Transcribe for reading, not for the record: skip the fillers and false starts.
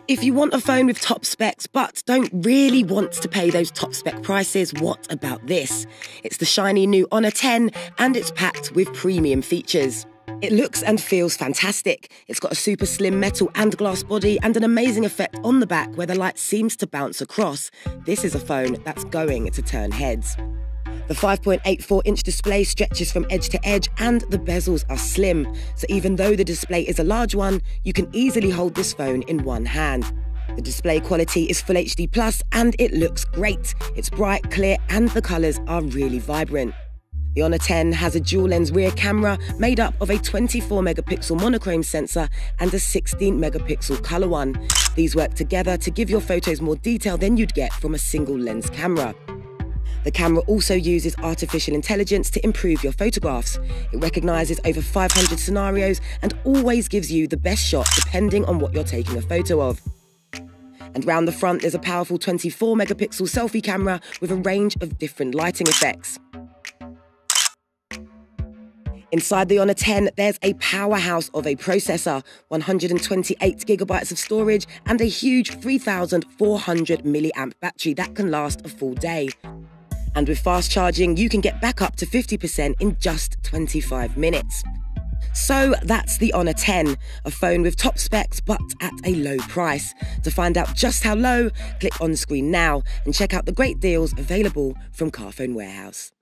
If you want a phone with top specs but don't really want to pay those top spec prices, what about this? It's the shiny new Honor 10 and it's packed with premium features. It looks and feels fantastic. It's got a super slim metal and glass body and an amazing effect on the back where the light seems to bounce across. This is a phone that's going to turn heads. The 5.84-inch display stretches from edge to edge and the bezels are slim. So even though the display is a large one, you can easily hold this phone in one hand. The display quality is Full HD Plus and it looks great. It's bright, clear and the colours are really vibrant. The Honor 10 has a dual-lens rear camera made up of a 24-megapixel monochrome sensor and a 16-megapixel colour one. These work together to give your photos more detail than you'd get from a single-lens camera. The camera also uses artificial intelligence to improve your photographs. It recognises over 500 scenarios and always gives you the best shot depending on what you're taking a photo of. And round the front, there's a powerful 24-megapixel selfie camera with a range of different lighting effects. Inside the Honor 10, there's a powerhouse of a processor, 128 gigabytes of storage, and a huge 3,400 milliamp battery that can last a full day. And with fast charging, you can get back up to 50% in just 25 minutes. So that's the Honor 10, a phone with top specs but at a low price. To find out just how low, click on the screen now and check out the great deals available from Carphone Warehouse.